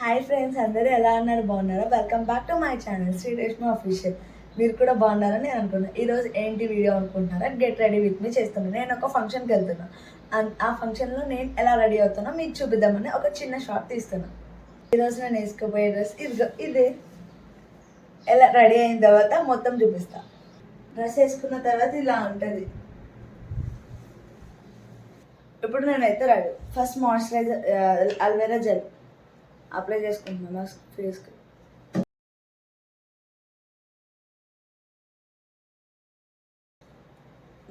Hi friends, అందరూ ఎలా ఉన్నారు? బాగున్నారా? Welcome back to my channel Shri Reshma official. మీరు కూడా బాగున్నారని నేను అనుకున్నాను. ఈరోజు ఏంటి వీడియో అనుకుంటున్నారా? గెట్ రెడీ విత్ మీ చేస్తున్నాను. నేను ఒక ఫంక్షన్కి వెళ్తున్నాను. ఆ ఫంక్షన్లో నేను ఎలా రెడీ అవుతానో మీకు చూపిద్దామని ఒక చిన్న షార్ట్ తీస్తున్నాను. ఈరోజు నేను వేసుకోబోయే డ్రెస్ ఇదే. ఎలా రెడీ అయిన తర్వాత మొత్తం చూపిస్తా. డ్రెస్ వేసుకున్న తర్వాత ఇలా ఉంటుంది. ఇప్పుడు నేనైతే ready. First moisturiser aloe vera gel apply చేసుకుంటున్నాను నా ఫేస్కి.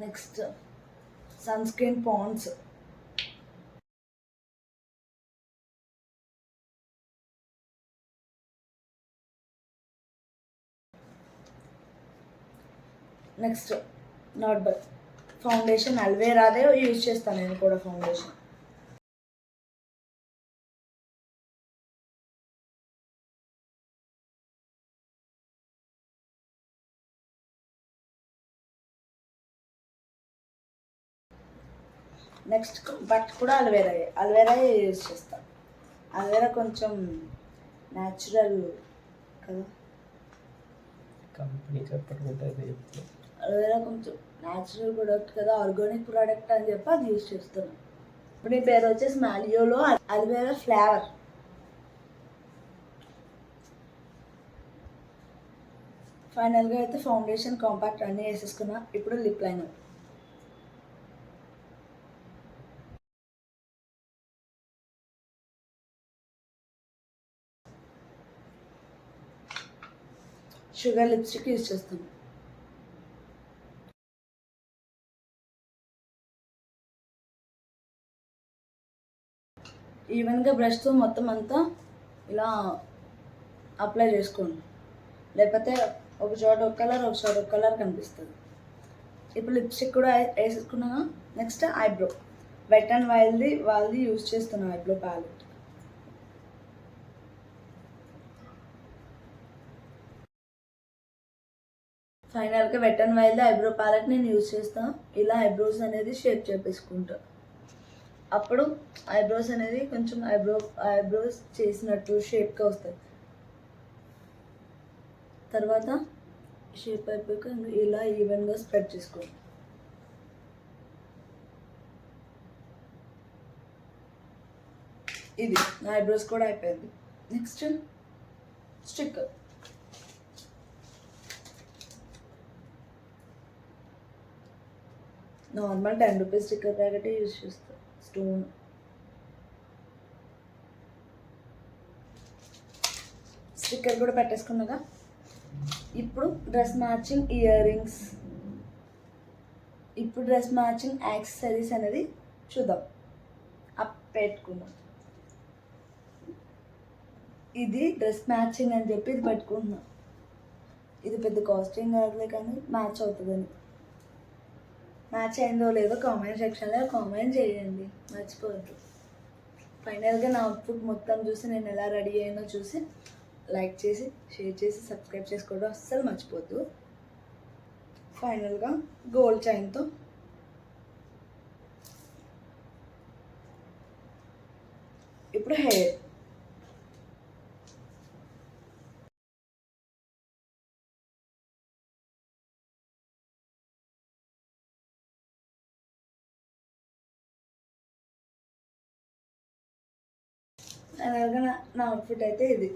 Next sunscreen Pond's. Next not but foundation అల్వేరాదే యూజ్ చేస్తాను నేను కూడా ఫౌండేషన్. నెక్స్ట్ బట్ కూడా అల్వేరా యూజ్ చేస్తాను. అల్వేరా కొంచెం న్యాచురల్ కదా, కంపెనీ చెప్పట్టుకుంటుంది. అల్వేరా కొంచెం న్యాచురల్ ప్రోడక్ట్ కదా, ఆర్గానిక్ ప్రోడక్ట్ అని చెప్పి అది యూజ్ చేస్తున్నాను. ఇప్పుడు ఈ పేరు వచ్చేసి మాలియోలో అల్వేరా ఫ్లేవర్. ఫైనల్గా అయితే ఫౌండేషన్ కాంపాక్ట్ అన్నీ వేసేసుకున్నా. ఇప్పుడు lip liner. Sugar lipstick use చేస్తాను. ఈవెన్గా బ్రష్తో మొత్తం అంతా ఇలా అప్లై చేసుకోండి, లేకపోతే ఒక చోట ఒక కలర్ ఒక చోట ఒక కలర్ కనిపిస్తుంది. ఇప్పుడు లిప్స్టిక్ కూడా వేసేసుకున్నాగా. Next eyebrow. వెట్ అండ్ వాళ్ళది యూజ్ చేస్తున్నాను ఐబ్రో ప్యాలెట్. ఫైనల్గా wet and wild eyebrow palette నేను యూజ్ చేస్తాను. ఇలా ఐబ్రోస్ అనేది షేప్ చేపించుకుంటా. అప్పుడు ఐబ్రోస్ అనేది కొంచెం ఐబ్రోస్ చేసినట్టు షేప్గా వస్తాయి. తర్వాత షేప్ అయిపోయాక ఇలా ఈవెన్గా స్ప్రెడ్ చేసుకోండి. ఇది నా ఐబ్రోస్ కూడా అయిపోయింది. Next sticker. Normal 10 rupees sticker packet use చేస్తాను. స్టోన్. స్టిక్కర్ కూడా పెట్టేసుకున్నాగా. ఇప్పుడు డ్రెస్ మ్యాచింగ్ ఇయర్ రింగ్స్. ఇప్పుడు డ్రెస్ మ్యాచింగ్ యాక్సెసరీస్ అనేది చూద్దాం. పెట్టుకుందాం. ఇది డ్రెస్ మ్యాచింగ్ అని చెప్పి ఇది పెట్టుకుంటున్నాం. ఇది పెద్ద కాస్టింగ్ కాదులే, కానీ మ్యాచ్ అవుతుందని. మ్యాచ్ అయిందో లేదో కామెంట్ సెక్షన్లో కామెంట్ చేయండి, మర్చిపోవద్దు. ఫైనల్గా నా అవుట్ఫిట్ మొత్తం చూసి నేను ఎలా రెడీ అయ్యానో చూసి లైక్ చేసి షేర్ చేసి సబ్స్క్రైబ్ చేసుకోవడం అస్సలు మర్చిపోద్దు. ఫైనల్గా గోల్డ్ చైన్తో ఇప్పుడు హెయిర్. ఫైనల్గా నా అవుట్ఫిట్ అయితే ఇది.